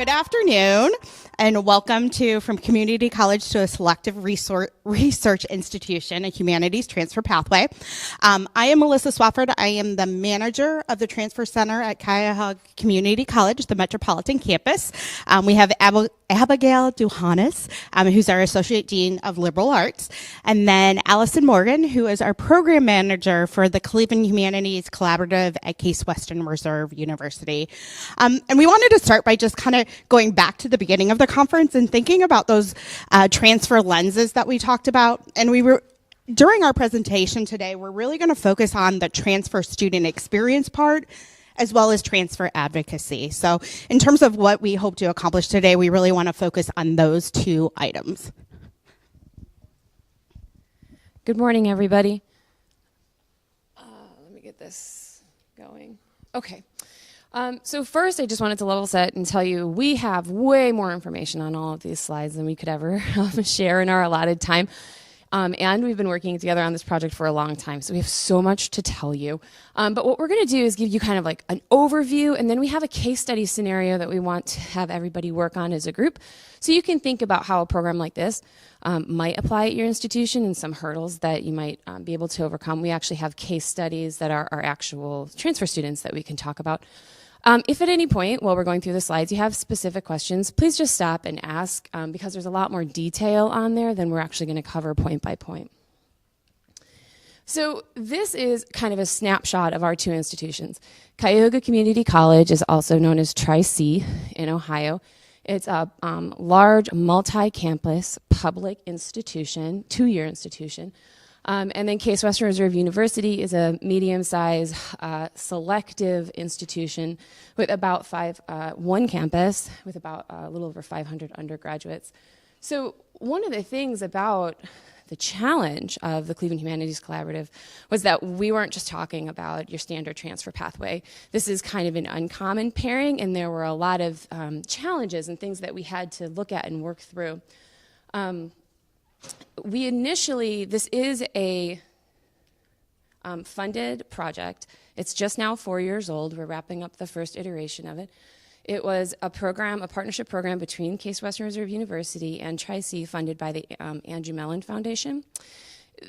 Good afternoon, and welcome to From Community College to a Selective Research Institution, a Humanities Transfer Pathway. I am Melissa Swafford. I am the manager of the Transfer Center at Cuyahoga Community College, the Metropolitan Campus. We have Abigail Dohanos, who's our Associate Dean of Liberal Arts, and then Allison Morgan, who is our Program Manager for the Cleveland Humanities Collaborative at Case Western Reserve University. And we wanted to start by just kind of going back to the beginning of the conference and thinking about those transfer lenses that we talked about. And during our presentation today, we're really going to focus on the transfer student experience part, as well as transfer advocacy. So in terms of what we hope to accomplish today, we really want to focus on those two items. Good morning, everybody. Let me get this going. Okay. So first, I just wanted to level set and tell you we have way more information on all of these slides than we could ever share in our allotted time. And we've been working together on this project for a long time, so we have so much to tell you. But what we're going to do is give you kind of like an overview, and then we have a case study scenario that we want to have everybody work on as a group, so you can think about how a program like this might apply at your institution and some hurdles that you might be able to overcome. We actually have case studies that are our actual transfer students that we can talk about. If at any point while we're going through the slides you have specific questions, please just stop and ask because there's a lot more detail on there than we're actually going to cover point by point. So this is kind of a snapshot of our two institutions. Cuyahoga Community College is also known as Tri-C in Ohio. It's a large multi-campus public institution, two-year institution. And then Case Western Reserve University is a medium-sized selective institution with about one campus with about a little over 500 undergraduates. So one of the things about the challenge of the Cleveland Humanities Collaborative was that we weren't just talking about your standard transfer pathway. This is kind of an uncommon pairing, and there were a lot of challenges and things that we had to look at and work through. This is a funded project. It's just now 4 years old. We're wrapping up the first iteration of it. It was a partnership program between Case Western Reserve University and Tri-C funded by the Andrew Mellon Foundation.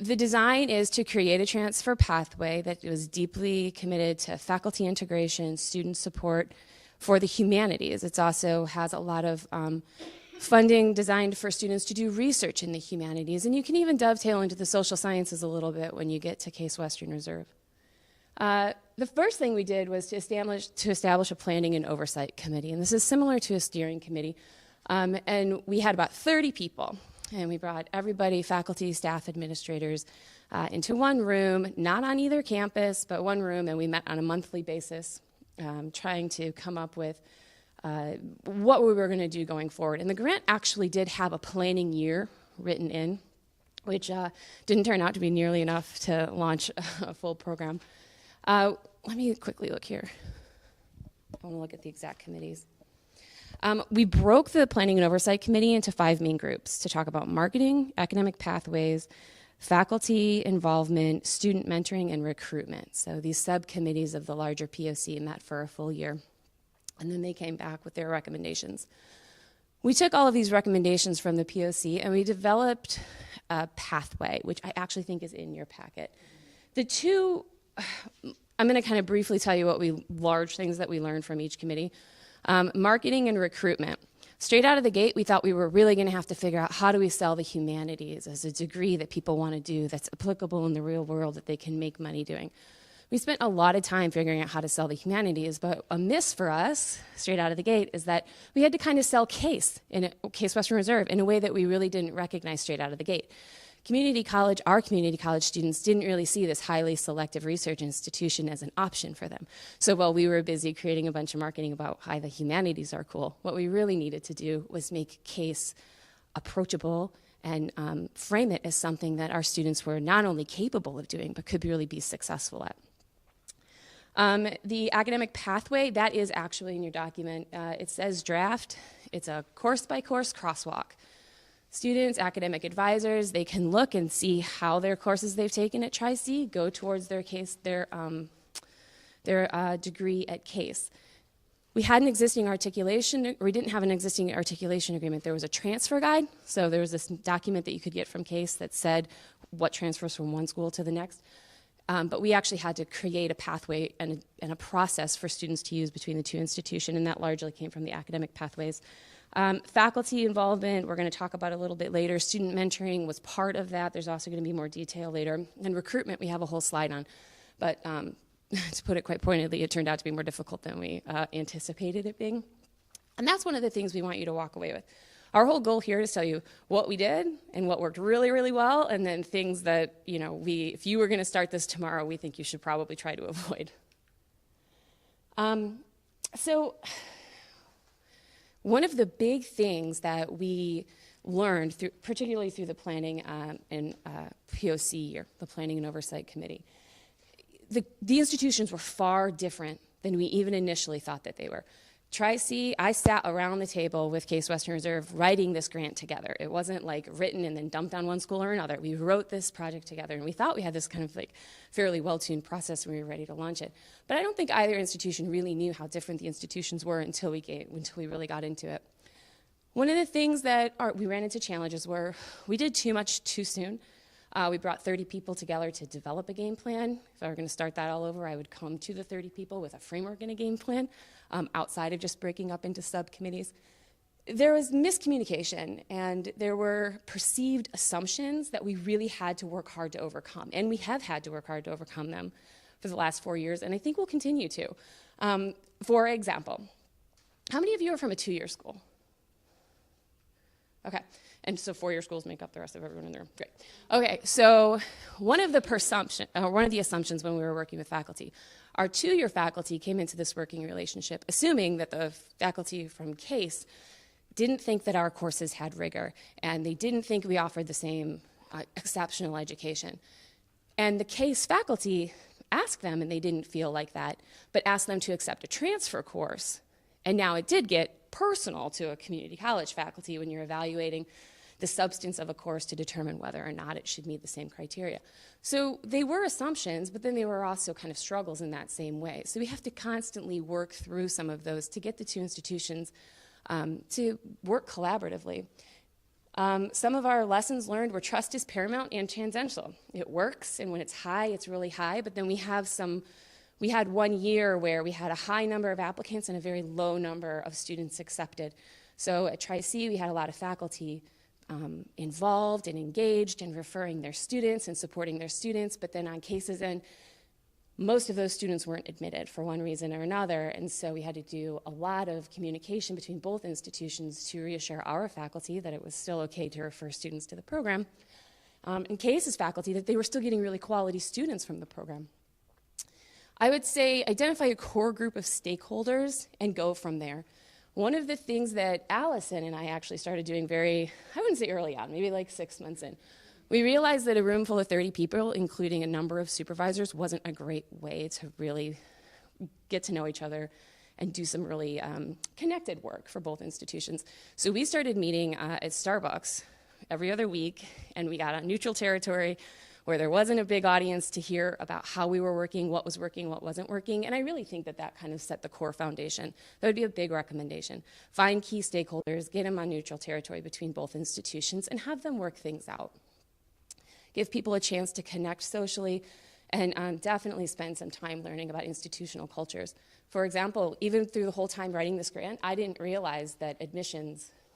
The design is to create a transfer pathway that was deeply committed to faculty integration, student support for the humanities. It also has a lot of funding designed for students to do research in the humanities, and you can even dovetail into the social sciences a little bit when you get to Case Western Reserve. The first thing we did was to establish a planning and oversight committee, and this is similar to a steering committee, and we had about 30 people, and we brought everybody, faculty, staff, administrators, into one room, not on either campus, but one room, and we met on a monthly basis, trying to come up with what we were going to do going forward. And the grant actually did have a planning year written in, which didn't turn out to be nearly enough to launch a full program. Let me quickly look here. I want to look at the exact committees. We broke the Planning and Oversight Committee into 5 main groups to talk about marketing, academic pathways, faculty involvement, student mentoring, and recruitment. So these subcommittees of the larger POC met for a full year. And then they came back with their recommendations. We took all of these recommendations from the POC and we developed a pathway, which I actually think is in your packet. I'm going to kind of briefly tell you large things that we learned from each committee. Marketing and recruitment. Straight out of the gate, we thought we were really going to have to figure out how do we sell the humanities as a degree that people want to do that's applicable in the real world that they can make money doing. We spent a lot of time figuring out how to sell the humanities, but a miss for us, straight out of the gate, is that we had to kind of sell Case Western Reserve in a way that we really didn't recognize straight out of the gate. Our community college students didn't really see this highly selective research institution as an option for them. So while we were busy creating a bunch of marketing about how the humanities are cool, what we really needed to do was make Case approachable and frame it as something that our students were not only capable of doing, but could really be successful at. The academic pathway, that is actually in your document. It says draft. It's a course-by-course crosswalk. Students, academic advisors, they can look and see how their courses they've taken at Tri-C go towards their degree at Case. We had an existing articulation, or we didn't have an existing articulation agreement. There was a transfer guide. So there was this document that you could get from CASE that said what transfers from one school to the next. But we actually had to create a pathway and a process for students to use between the two institutions, and that largely came from the academic pathways. Faculty involvement, we're going to talk about a little bit later. Student mentoring was part of that. There's also going to be more detail later. And recruitment, we have a whole slide on. But to put it quite pointedly, it turned out to be more difficult than we anticipated it being. And that's one of the things we want you to walk away with. Our whole goal here is to tell you what we did and what worked really, really well, and then things that, you know, if you were going to start this tomorrow, we think you should probably try to avoid. So one of the big things that we learned, particularly through the planning and POC year, the Planning and Oversight Committee, the institutions were far different than we even initially thought that they were. Tri-C, I sat around the table with Case Western Reserve writing this grant together. It wasn't like written and then dumped on one school or another. We wrote this project together, and we thought we had this kind of like fairly well-tuned process when we were ready to launch it. But I don't think either institution really knew how different the institutions were until we really got into it. One of the things that we ran into challenges were we did too much too soon. We brought 30 people together to develop a game plan. If I were going to start that all over, I would come to the 30 people with a framework and a game plan outside of just breaking up into subcommittees. There was miscommunication, and there were perceived assumptions that we really had to work hard to overcome, and we have had to work hard to overcome them for the last 4 years, and I think we'll continue to. For example, how many of you are from a 2-year school? Okay. And so 4-year schools make up the rest of everyone in the room. Great. Okay, so one of the assumptions when we were working with faculty, our 2-year faculty came into this working relationship assuming that the faculty from CASE didn't think that our courses had rigor, and they didn't think we offered the same exceptional education. And the CASE faculty asked them, and they didn't feel like that, but asked them to accept a transfer course. And now it did get personal to a community college faculty when you're evaluating the substance of a course to determine whether or not it should meet the same criteria. So they were assumptions, but then they were also kind of struggles in that same way. So we have to constantly work through some of those to get the two institutions to work collaboratively. Some of our lessons learned were trust is paramount and tangential. It works, and when it's high, it's really high, but then we had 1 year where we had a high number of applicants and a very low number of students accepted. So at Tri-C, we had a lot of faculty involved and engaged in referring their students and supporting their students, but then on cases in, most of those students weren't admitted for one reason or another, and so we had to do a lot of communication between both institutions to reassure our faculty that it was still okay to refer students to the program, and CASE's faculty that they were still getting really quality students from the program. I would say identify a core group of stakeholders and go from there. One of the things that Allison and I actually started doing I wouldn't say early on, maybe like 6 months in, we realized that a room full of 30 people, including a number of supervisors, wasn't a great way to really get to know each other and do some really connected work for both institutions. So we started meeting at Starbucks every other week, and we got on neutral territory where there wasn't a big audience to hear about how we were working, what wasn't working, and I really think that that kind of set the core foundation. That would be a big recommendation. Find key stakeholders, get them on neutral territory between both institutions, and have them work things out. Give people a chance to connect socially, and definitely spend some time learning about institutional cultures. For example, even through the whole time writing this grant, I didn't realize that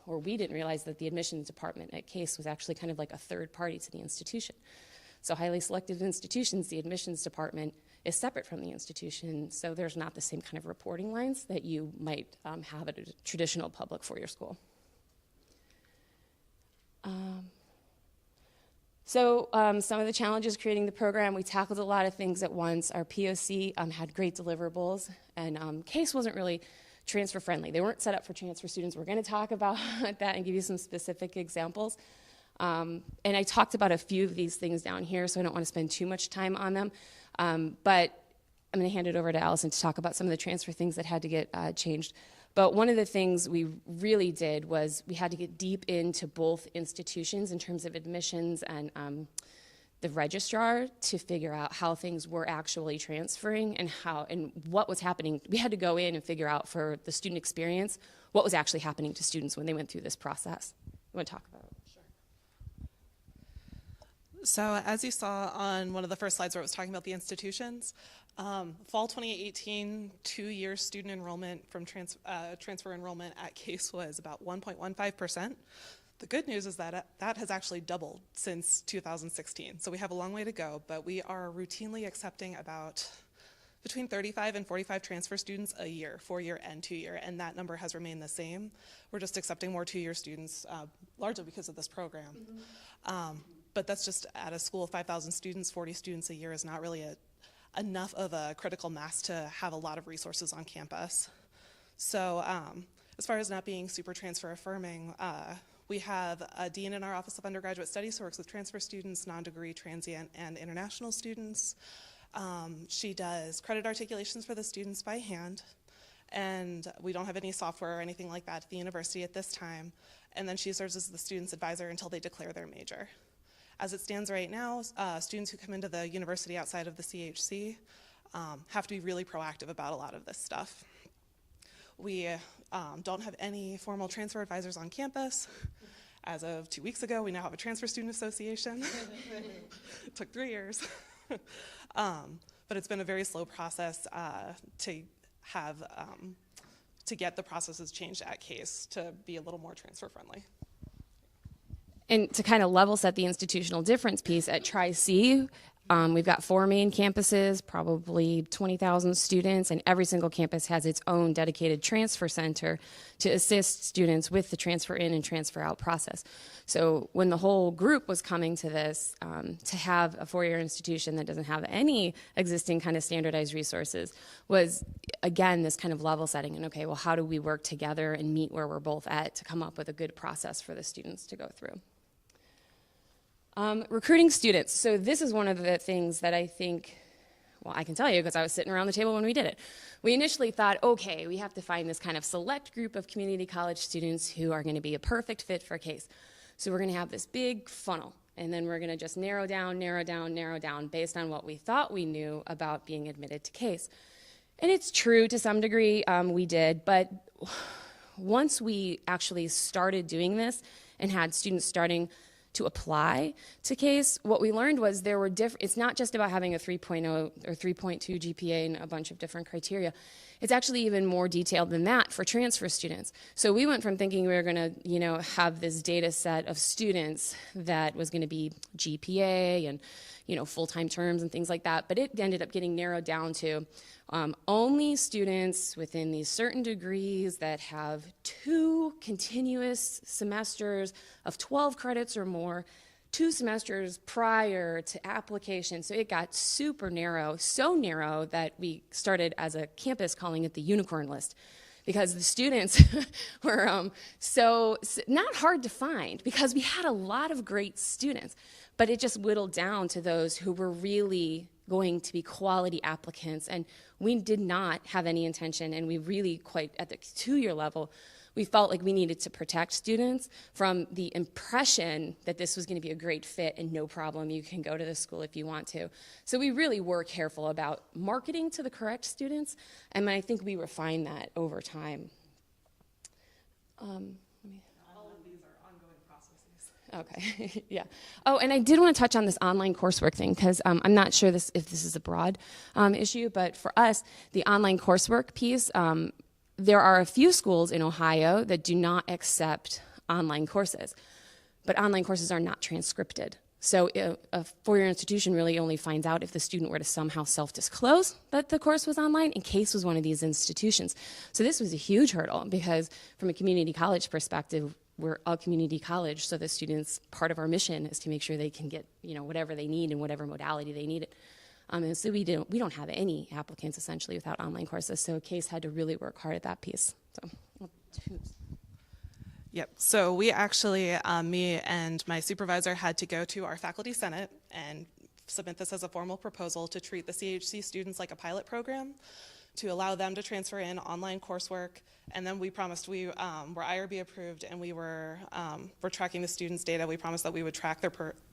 we didn't realize that the admissions department at CASE was actually kind of like a third party to the institution. So highly selective institutions, the admissions department is separate from the institution, so there's not the same kind of reporting lines that you might have at a traditional public four-year school. Some of the challenges creating the program, we tackled a lot of things at once. Our POC had great deliverables, and CASE wasn't really transfer friendly. They weren't set up for transfer students. We're going to talk about that and give you some specific examples. And I talked about a few of these things down here, so I don't want to spend too much time on them. But I'm going to hand it over to Allison to talk about some of the transfer things that had to get changed. But one of the things we really did was we had to get deep into both institutions in terms of admissions and the registrar to figure out how things were actually transferring and what was happening. We had to go in and figure out for the student experience what was actually happening to students when they went through this process. You want to talk about it? Sure. So as you saw on one of the first slides where it was talking about the institutions, fall 2018, two-year student enrollment from transfer enrollment at CASE was about 1.15%. The good news is that that has actually doubled since 2016. So we have a long way to go, but we are routinely accepting about between 35 and 45 transfer students a year, 4-year and 2-year, and that number has remained the same. We're just accepting more 2-year students, largely because of this program. Mm-hmm. But that's just at a school of 5,000 students, 40 students a year is not really enough of a critical mass to have a lot of resources on campus. So as far as not being super transfer affirming, we have a dean in our Office of Undergraduate Studies who works with transfer students, non-degree, transient, and international students. She does credit articulations for the students by hand, and we don't have any software or anything like that at the university at this time. And then she serves as the student's advisor until they declare their major. As it stands right now, students who come into the university outside of the CHC have to be really proactive about a lot of this stuff. We don't have any formal transfer advisors on campus. As of 2 weeks ago, we now have a transfer student association. It took 3 years. But it's been a very slow process to get the processes changed at CASE to be a little more transfer friendly. And to kind of level set the institutional difference piece, at Tri-C, we've got 4 main campuses, probably 20,000 students, and every single campus has its own dedicated transfer center to assist students with the transfer in and transfer out process. So when the whole group was coming to this, to have a 4-year institution that doesn't have any existing kind of standardized resources was, again, this kind of level setting. And okay, well, how do we work together and meet where we're both at to come up with a good process for the students to go through? Recruiting students. So this is one of the things that I think, well, I can tell you because I was sitting around the table when we did it. We initially thought, okay, we have to find this kind of select group of community college students who are going to be a perfect fit for CASE. So we're going to have this big funnel, and then we're going to just narrow down based on what we thought we knew about being admitted to CASE. And it's true to some degree, we did, but once we actually started doing this and had students starting to apply to CASE, what we learned was there were it's not just about having a 3.0 or 3.2 GPA and a bunch of different criteria. It's actually even more detailed than that for transfer students. So we went from thinking we were going to, have this data set of students that was going to be GPA and, full-time terms and things like that, but it ended up getting narrowed down to only students within these certain degrees that have 2 continuous semesters of 12 credits or more, 2 semesters prior to application. So it got super narrow, so narrow that we started as a campus calling it the unicorn list, because the students were so not hard to find because we had a lot of great students, but it just whittled down to those who were really going to be quality applicants. And we did not have any intention, and we really quite at the 2-year level, we felt like we needed to protect students from the impression that this was going to be a great fit and no problem, you can go to this school if you want to. So we really were careful about marketing to the correct students, and I think we refined that over time. All of these are ongoing processes. Okay, yeah. Oh, and I did want to touch on this online coursework thing, because I'm not sure if this is a broad issue, but for us, the online coursework piece, there are a few schools in Ohio that do not accept online courses, but online courses are not transcripted. So a 4-year institution really only finds out if the student were to somehow self-disclose that the course was online, and CASE was one of these institutions. So this was a huge hurdle, because from a community college perspective, we're a community college, so the students, part of our mission is to make sure they can get whatever they need in whatever modality they need it. And so we don't have any applicants essentially without online courses. So CASE had to really work hard at that piece. So. Yep. So we actually, me and my supervisor had to go to our faculty senate and submit this as a formal proposal to treat the CHC students like a pilot program, to allow them to transfer in online coursework. And then we promised we're IRB approved, and we're tracking the students' data. We promised that we would track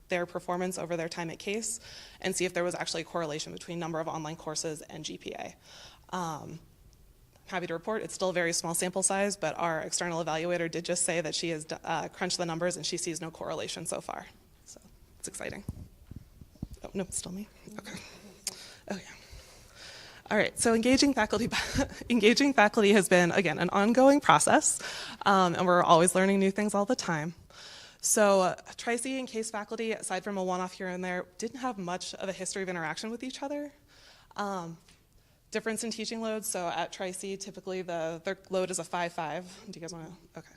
their performance over their time at CASE and see if there was actually a correlation between number of online courses and GPA. Happy to report it's still a very small sample size, but our external evaluator did just say that she has crunched the numbers and she sees no correlation so far. So it's exciting. Oh, no, it's still me? Okay. Oh, yeah. All right, so engaging faculty has been, again, an ongoing process, and we're always learning new things all the time. So Tri-C and CASE faculty, aside from a one-off here and there, didn't have much of a history of interaction with each other. Difference in teaching loads, so at Tri-C, typically their load is a 5-5. Do you guys want to? Okay.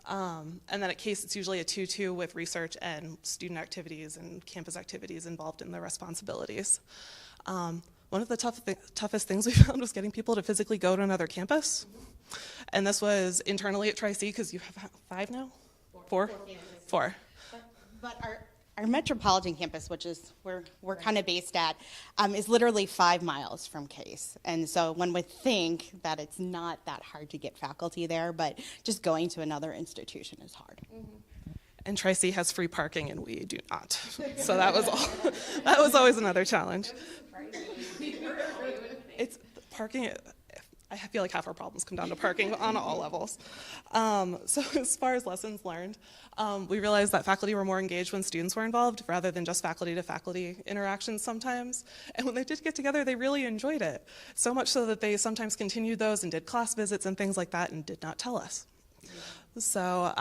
And then at CASE, it's usually a 2-2 with research and student activities and campus activities involved in the responsibilities. One of the toughest things we found was getting people to physically go to another campus. And this was internally at Tri-C, because you have 5 now? Four. But our metropolitan campus, which is where we're kind of based at, is literally 5 miles from CASE. And so one would think that it's not that hard to get faculty there, but just going to another institution is hard. Mm-hmm. And Tri-C has free parking, and we do not. So that was always another challenge. It's parking. I feel like half our problems come down to parking on all levels. So as far as lessons learned, we realized that faculty were more engaged when students were involved rather than just faculty-to-faculty interactions sometimes. And when they did get together, they really enjoyed it, so much so that they sometimes continued those and did class visits and things like that and did not tell us. So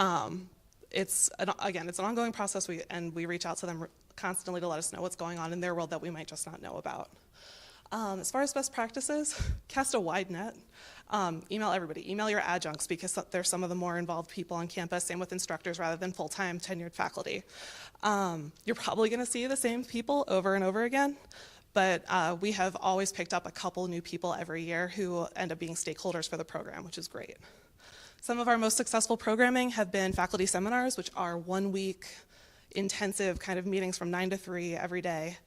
it's an ongoing process, and we reach out to them constantly to let us know what's going on in their world that we might just not know about. As far as best practices, cast a wide net. Email everybody. Email your adjuncts, because they're some of the more involved people on campus. Same with instructors rather than full-time tenured faculty. You're probably going to see the same people over and over again, but we have always picked up a couple new people every year who end up being stakeholders for the program, which is great. Some of our most successful programming have been faculty seminars, which are 1-week intensive kind of meetings from 9 to 3 every day,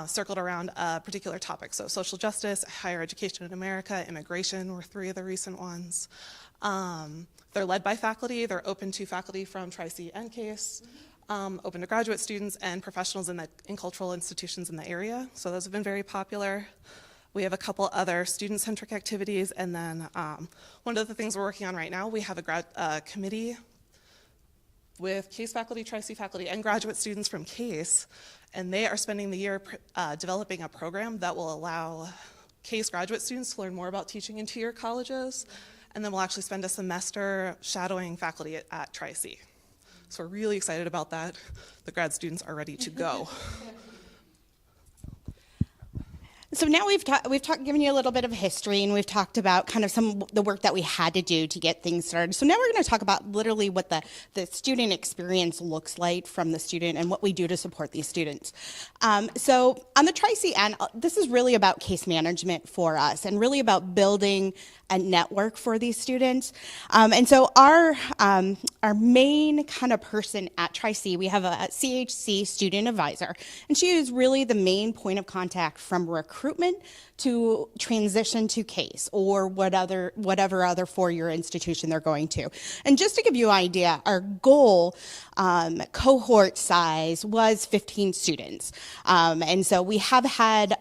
circled around a particular topic. So social justice, higher education in America, immigration were 3 of the recent ones. They're led by faculty. They're open to faculty from Tri-C and CASE, open to graduate students and professionals in cultural institutions in the area. So those have been very popular. We have a couple other student-centric activities, and then one of the things we're working on right now, we have a committee with CASE faculty, Tri-C faculty, and graduate students from CASE, and they are spending the year developing a program that will allow CASE graduate students to learn more about teaching in 2-year colleges, and then we'll actually spend a semester shadowing faculty at Tri-C. So we're really excited about that. The grad students are ready to go. So now we've given you a little bit of history, and we've talked about kind of the work that we had to do to get things started. So now we're going to talk about literally what the student experience looks like from the student and what we do to support these students. So on the Tri-C end, this is really about case management for us and really about building a network for these students. And so our main kind of person at Tri-C, we have a CHC student advisor, and she is really the main point of contact from recruitment to transition to CASE or whatever other 4-year institution they're going to. And just to give you an idea, our goal cohort size was 15 students. And so we have had,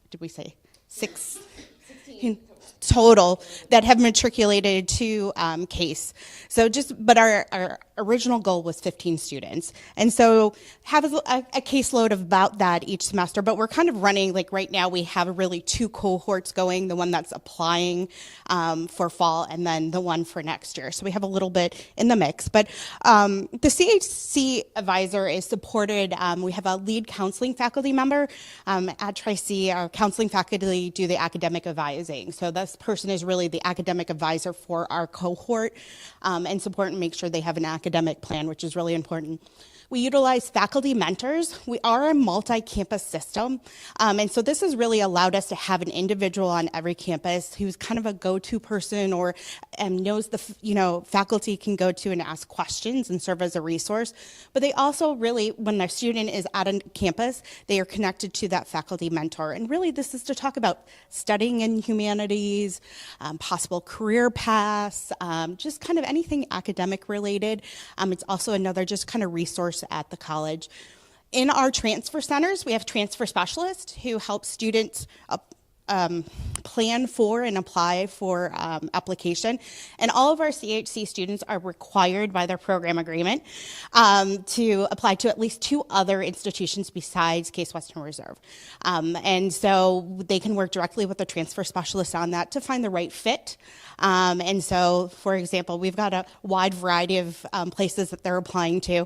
did we say 16 total that have matriculated to CASE. So but our original goal was 15 students. And so have a caseload of about that each semester, but we're kind of running, like right now we have really 2 cohorts going, the one that's applying for fall and then the one for next year. So we have a little bit in the mix, but the CHC advisor is supported. We have a lead counseling faculty member at Tri-C. Our counseling faculty do the academic advising. So this person is really the academic advisor for our cohort and support and make sure they have an academic plan, which is really important. We utilize faculty mentors. We are a multi-campus system, and so this has really allowed us to have an individual on every campus who's kind of a go-to person or knows the faculty can go to and ask questions and serve as a resource. But they also really, when a student is at a campus, they are connected to that faculty mentor. And really, this is to talk about studying in humanities, possible career paths, just kind of anything academic related. It's also another just kind of resource at the college. In our transfer centers, we have transfer specialists who help students plan for and apply for application. And all of our CHC students are required by their program agreement to apply to at least 2 other institutions besides Case Western Reserve. And so they can work directly with the transfer specialist on that to find the right fit. And so, for example, we've got a wide variety of places that they're applying to.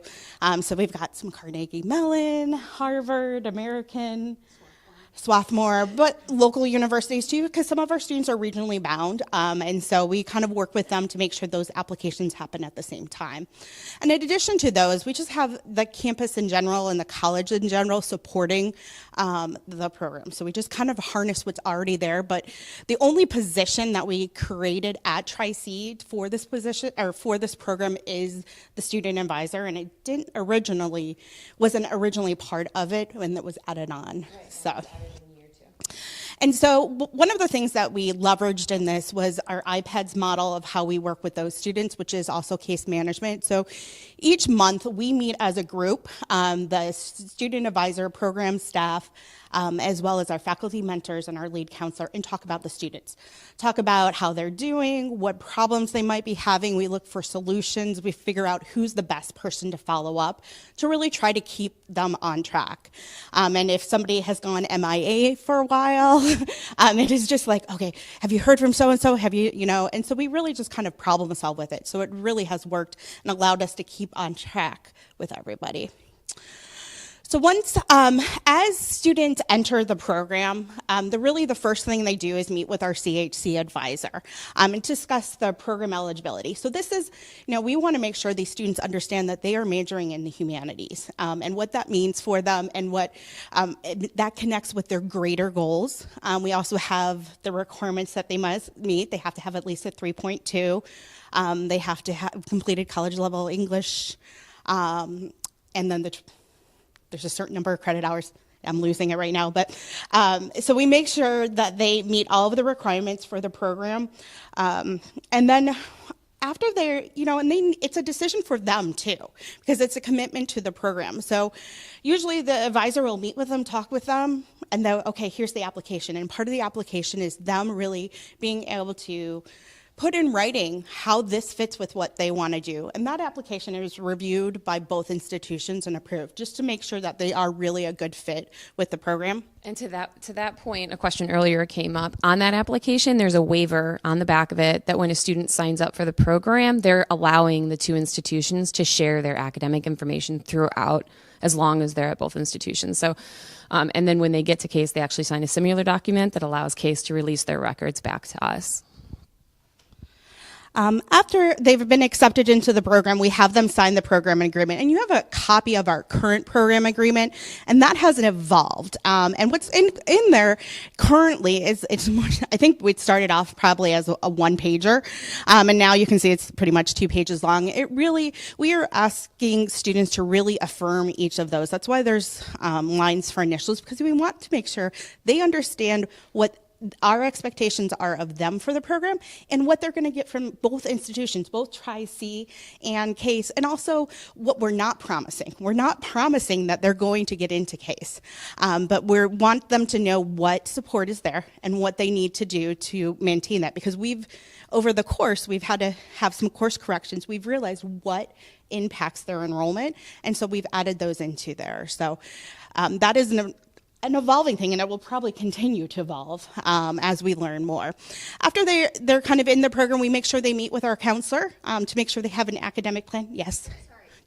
So we've got some Carnegie Mellon, Harvard, American, Swafford, but local universities too, because some of our students are regionally bound, and so we kind of work with them to make sure those applications happen at the same time. And in addition to those, we just have the campus in general and the college in general supporting the program. So we just kind of harness what's already there, but the only position that we created at Tri-C for this position or for this program is the student advisor, and it wasn't originally part of it when it was added on. Right. So. And so one of the things that we leveraged in this was our iPads model of how we work with those students, which is also case management. So each month we meet as a group, the student advisor program staff, as well as our faculty mentors and our lead counselor, and talk about the students. Talk about how they're doing, what problems they might be having. We look for solutions. We figure out who's the best person to follow up to really try to keep them on track. And if somebody has gone MIA for a while, it is just like, okay, have you heard from so-and-so? Have you, and so we really just kind of problem solve with it. So it really has worked and allowed us to keep on track with everybody. So once, as students enter the program, the first thing they do is meet with our CHC advisor and discuss the program eligibility. So this is, we want to make sure these students understand that they are majoring in the humanities and what that means for them and what that connects with their greater goals. We also have the requirements that they must meet. They have to have at least a 3.2. They have to have completed college level English, and then there's a certain number of credit hours. I'm losing it right now, but so we make sure that they meet all of the requirements for the program, and then after they're, it's a decision for them too, because it's a commitment to the program. So usually the advisor will meet with them, talk with them, and then, okay, here's the application, and part of the application is them really being able to put in writing how this fits with what they want to do. And that application is reviewed by both institutions and approved, just to make sure that they are really a good fit with the program. And to that point, a question earlier came up. On that application, there's a waiver on the back of it that when a student signs up for the program, they're allowing the 2 institutions to share their academic information throughout, as long as they're at both institutions. So, and then when they get to CASE, they actually sign a similar document that allows CASE to release their records back to us. After they've been accepted into the program, we have them sign the program agreement, and you have a copy of our current program agreement, and that hasn't evolved. And what's in there currently is it's more, I think we started off probably as a 1-pager, and now you can see it's pretty much 2 pages long. We are asking students to really affirm each of those. That's why there's lines for initials, because we want to make sure they understand what our expectations are of them for the program and what they're going to get from both institutions, both Tri-C and CASE, and also what we're not promising. We're not promising that they're going to get into CASE, but we want them to know what support is there and what they need to do to maintain that, because over the course, we've had to have some course corrections. We've realized what impacts their enrollment, and so we've added those into there. So that is an evolving thing, and it will probably continue to evolve as we learn more. After they're kind of in the program, we make sure they meet with our counselor to make sure they have an academic plan. Yes? Sorry.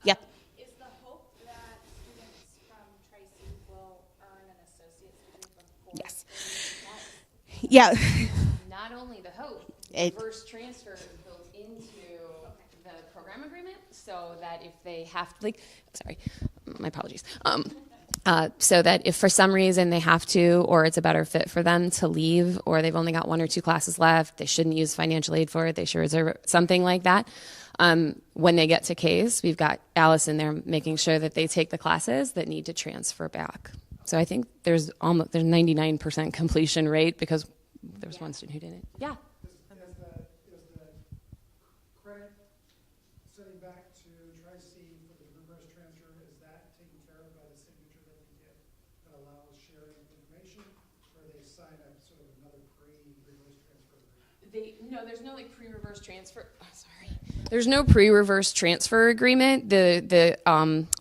Yep. Is the hope that students from Tri-C will earn an associate's degree before? Yes. Yeah. Not only reverse transfer is built into the program agreement, so that if they have to, sorry, my apologies. So that if for some reason they have to, or it's a better fit for them to leave, or they've only got 1 or 2 classes left, they shouldn't use financial aid for it, they should reserve it, something like that. When they get to case, we've got Allison there making sure that they take the classes that need to transfer back. So I think there's 99% completion rate because there was one student who didn't. Yeah. Is the credit sending back to Tri-C for the reverse transfer, is that taken care of by the signature that we get that allows sharing of information, or they sign up sort of another pre-reverse transfer agreement? No, there's no pre-reverse transfer. Oh, sorry. There's no pre-reverse transfer agreement. The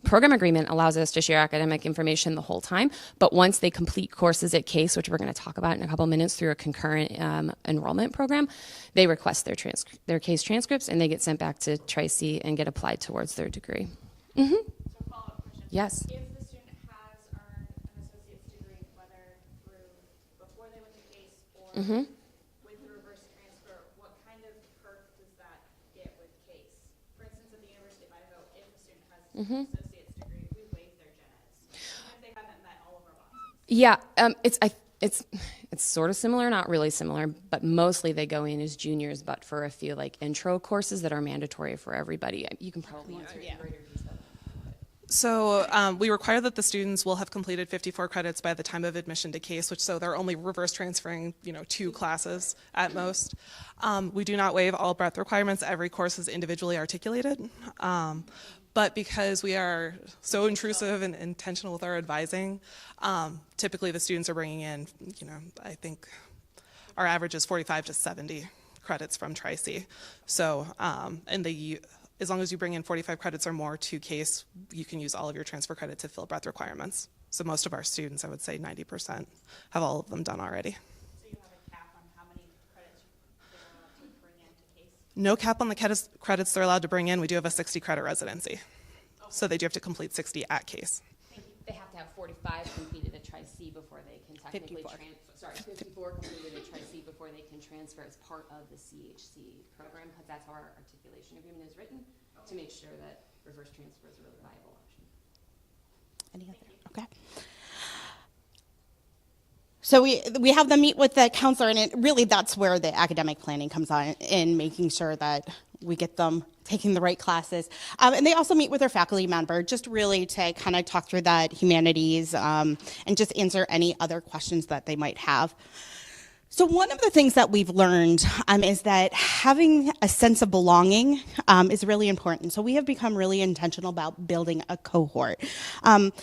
program agreement allows us to share academic information the whole time, but once they complete courses at CASE, which we're going to talk about in a couple minutes through a concurrent enrollment program, they request their CASE transcripts and they get sent back to Tri-C and get applied towards their degree. So follow-up question. Yes. If the student has earned an associate's degree, whether through before they went to CASE or with the reverse transfer, what kind of perk does that get with CASE? For instance, at the University of Idaho, if a student has an associate's degree, we waive their gen eds, even if they haven't met all of our boxes. Yeah, it's sort of similar, not really similar, but mostly they go in as juniors, but for a few intro courses that are mandatory for everybody. You can probably answer it in greater detail. So we require that the students will have completed 54 credits by the time of admission to CASE, so they're only reverse transferring 2 classes at most. We do not waive all breadth requirements. Every course is individually articulated. But because we are so intrusive and intentional with our advising, typically the students are bringing in, I think our average is 45 to 70 credits from Tri-C. So, as long as you bring in 45 credits or more to CASE, you can use all of your transfer credit to fill breadth requirements. So most of our students, I would say 90%, have all of them done already. So you have a cap on how many credits they're allowed to bring into CASE? No cap on the credits they're allowed to bring in. We do have a 60 credit residency. Okay. So they do have to complete 60 at CASE. They have to have 45 completed at Tri-C before they can technically 54 completed at Tri-C before they can transfer as part of the CHC program, because that's how our articulation agreement is written, to make sure that reverse transfer is a really viable option. Any other? Okay. So we have them meet with the counselor, and really that's where the academic planning comes on, in making sure that we get them taking the right classes. And they also meet with their faculty member, just really to kind of talk through that humanities and just answer any other questions that they might have. So one of the things that we've learned is that having a sense of belonging is really important. So we have become really intentional about building a cohort. And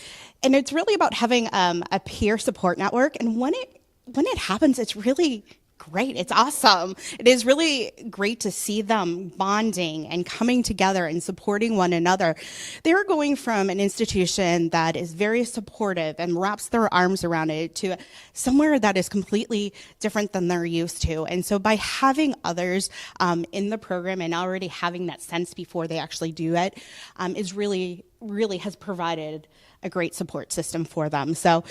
it's really about having a peer support network. And when it happens, it's really great. It's awesome. It is really great to see them bonding and coming together and supporting one another. They're going from an institution that is very supportive and wraps their arms around it to somewhere that is completely different than they're used to. And so by having others in the program and already having that sense before they actually do it is really has provided a great support system for them. So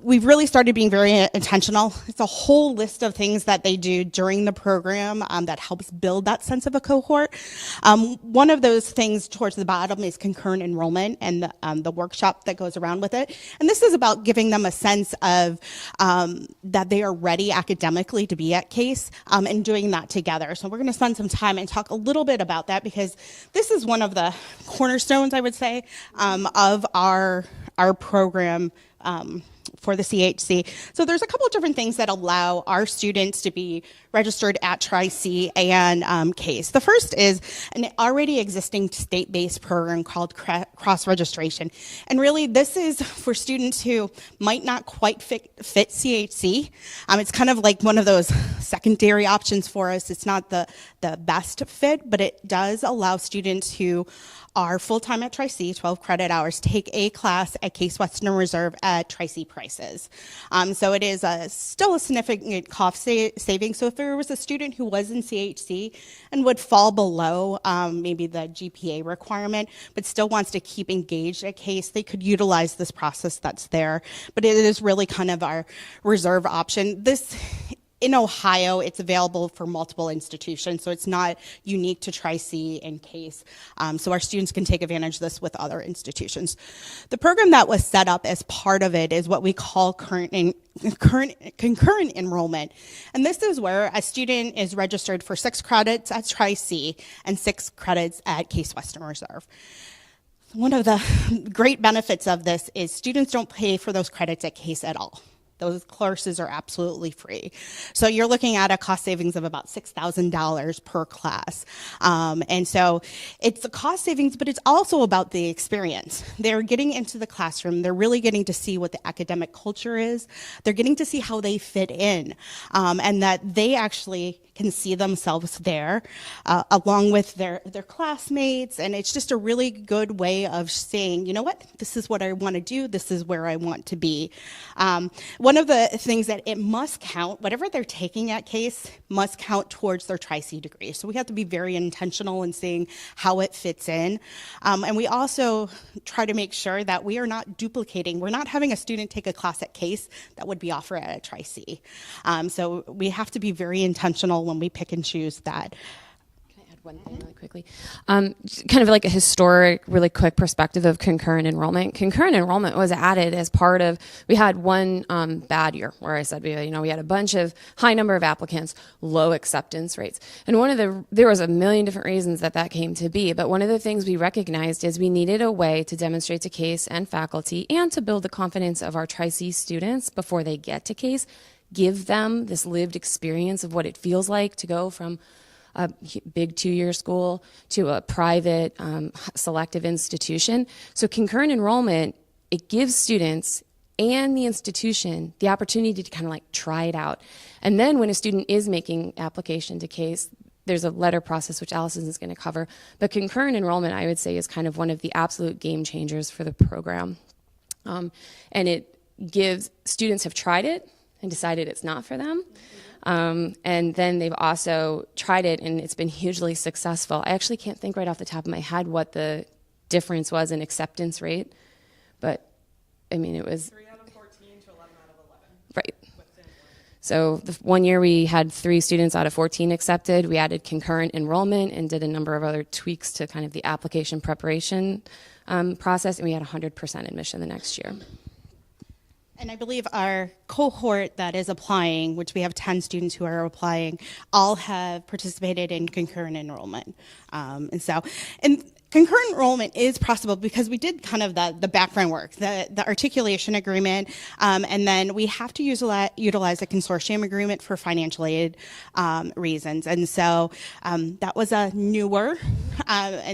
we've really started being very intentional. It's a whole list of things that they do during the program that helps build that sense of a cohort. One of those things towards the bottom is concurrent enrollment and the workshop that goes around with it. And this is about giving them a sense of that they are ready academically to be at CASE and doing that together. So we're going to spend some time and talk a little bit about that, because this is one of the cornerstones, I would say, of our program for the CHC. So there's a couple of different things that allow our students to be registered at Tri-C and CASE. The first is an already existing state-based program called cross-registration. And really, this is for students who might not quite fit CHC. It's kind of like one of those secondary options for us. It's not the best fit, but it does allow students who are full-time at Tri-C, 12 credit hours, take a class at Case Western Reserve at Tri-C prices. So it is still a significant cost saving. So if there was a student who was in CHC and would fall below maybe the GPA requirement, but still wants to keep engaged at Case, they could utilize this process that's there. But it is really kind of our reserve option. in Ohio, it's available for multiple institutions, so it's not unique to Tri-C and Case. So our students can take advantage of this with other institutions. The program that was set up as part of it is what we call concurrent enrollment. And this is where a student is registered for 6 credits at Tri-C and 6 credits at Case Western Reserve. One of the great benefits of this is students don't pay for those credits at Case at all. Those courses are absolutely free. So you're looking at a cost savings of about $6,000 per class. And so it's the cost savings, but it's also about the experience. They're getting into the classroom. They're really getting to see what the academic culture is. They're getting to see how they fit in, and that they actually can see themselves there along with their classmates. And it's just a really good way of saying, you know what, this is what I want to do. This is where I want to be. One of the things that it must count, whatever they're taking at Case must count towards their Tri-C degree. So we have to be very intentional in seeing how it fits in. And we also try to make sure that we are not duplicating. We're not having a student take a class at Case that would be offered at a Tri-C. So we have to be very intentional when we pick and choose that. One thing really quickly. Kind of like a historic, really quick perspective of concurrent enrollment. Concurrent enrollment was added as part of, we had one bad year where I said, we had a bunch of high number of applicants, low acceptance rates. And there was a million different reasons that came to be, but one of the things we recognized is we needed a way to demonstrate to Case and faculty and to build the confidence of our Tri-C students before they get to Case, give them this lived experience of what it feels like to go from a big 2-year school to a private selective institution. So concurrent enrollment, it gives students and the institution the opportunity to kind of like try it out. And then when a student is making application to Case, there's a letter process, which Allison is going to cover. But concurrent enrollment, I would say, is kind of one of the absolute game changers for the program. And it gives, students have tried it and decided it's not for them. And then they've also tried it, and it's been hugely successful. I actually can't think right off the top of my head what the difference was in acceptance rate, but I mean, it was 3 out of 14 to 11 out of 11. Right. So the one year we had 3 students out of 14 accepted. We added concurrent enrollment and did a number of other tweaks to kind of the application preparation process, and we had 100% admission the next year. And I believe our cohort that is applying, which we have 10 students who are applying, all have participated in concurrent enrollment. And concurrent enrollment is possible because we did kind of the background work, the articulation agreement, and then we have to utilize a consortium agreement for financial aid reasons. And so that was a newer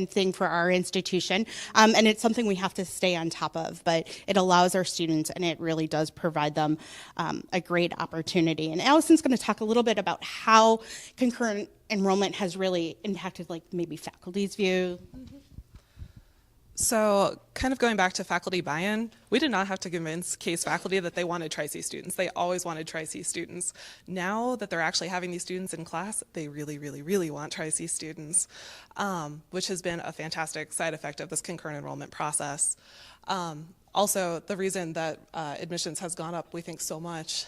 thing for our institution, and it's something we have to stay on top of, but it allows our students, and it really does provide them a great opportunity. And Allison's going to talk a little bit about how concurrent enrollment has really impacted like maybe faculty's view. Mm-hmm. So kind of going back to faculty buy-in, we did not have to convince Case faculty that they wanted Tri-C students. They always wanted Tri-C students. Now that they're actually having these students in class, they really, really, really want Tri-C students, which has been a fantastic side effect of this concurrent enrollment process. Also, the reason that admissions has gone up, we think, so much.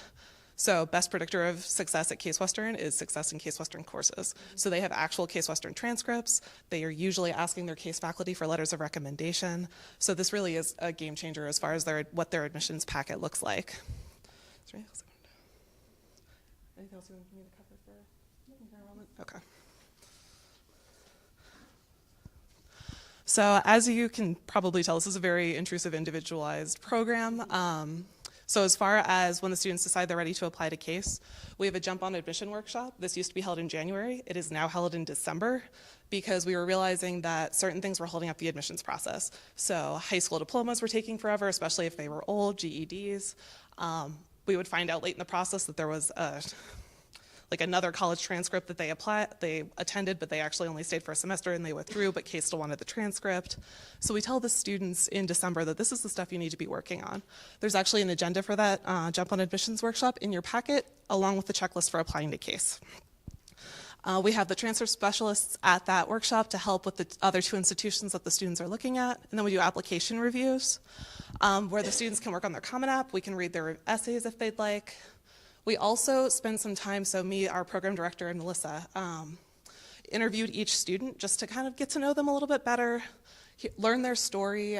So best predictor of success at Case Western is success in Case Western courses. So they have actual Case Western transcripts. They are usually asking their Case faculty for letters of recommendation. So this really is a game changer as far as what their admissions packet looks like. Is there anything else you want me to cover for enrollment? Okay. So as you can probably tell, this is a very intrusive, individualized program. So as far as when the students decide they're ready to apply to Case, we have a jump on admission workshop. This used to be held in January. It is now held in December because we were realizing that certain things were holding up the admissions process. So high school diplomas were taking forever, especially if they were old, GEDs. We would find out late in the process that there was another college transcript that they attended, but they actually only stayed for a semester and they withdrew, but Case still wanted the transcript. So we tell the students in December that this is the stuff you need to be working on. There's actually an agenda for that Jump on Admissions workshop in your packet, along with the checklist for applying to Case. We have the transfer specialists at that workshop to help with the other 2 institutions that the students are looking at, and then we do application reviews, where the students can work on their Common App. We can read their essays if they'd like. We also spent some time, so me, our program director, and Melissa interviewed each student just to kind of get to know them a little bit better, learn their story,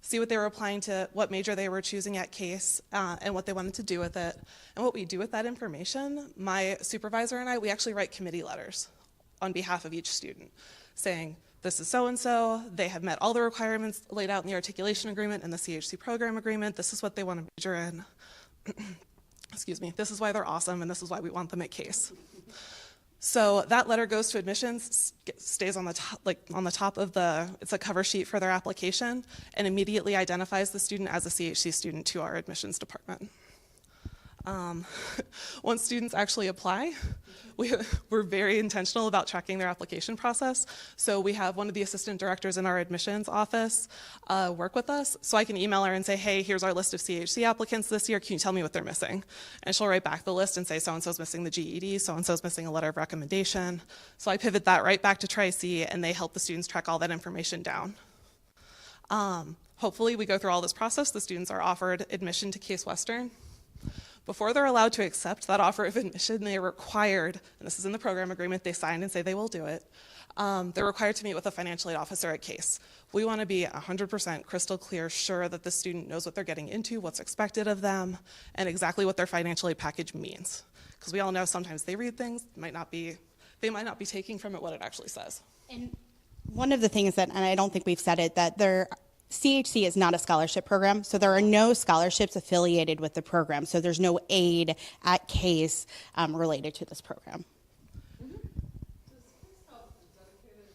see what they were applying to, what major they were choosing at Case, and what they wanted to do with it. And what we do with that information, my supervisor and I, we actually write committee letters on behalf of each student saying, this is so-and-so, they have met all the requirements laid out in the articulation agreement and the CHC program agreement, this is what they want to major in. Excuse me, this is why they're awesome, and this is why we want them at Case. So that letter goes to admissions, stays on the top, on the top of it's a cover sheet for their application, and immediately identifies the student as a CHC student to our admissions department. Once students actually apply, we're very intentional about tracking their application process. So we have one of the assistant directors in our admissions office work with us. So I can email her and say, hey, here's our list of CHC applicants this year. Can you tell me what they're missing? And she'll write back the list and say, so-and-so's missing the GED, so-and-so's missing a letter of recommendation. So I pivot that right back to Tri-C, and they help the students track all that information down. Hopefully we go through all this process. The students are offered admission to Case Western. Before they're allowed to accept that offer of admission, they are required, and this is in the program agreement, they sign and say they will do it, they're required to meet with a financial aid officer at Case. We want to be 100% crystal clear, sure that the student knows what they're getting into, what's expected of them, and exactly what their financial aid package means. Because we all know sometimes they read things, they might not be taking from it what it actually says. And one of the things that, and I don't think we've said it, that CHC is not a scholarship program, so there are no scholarships affiliated with the program. So there's no aid at Case related to this program. Does Case have dedicated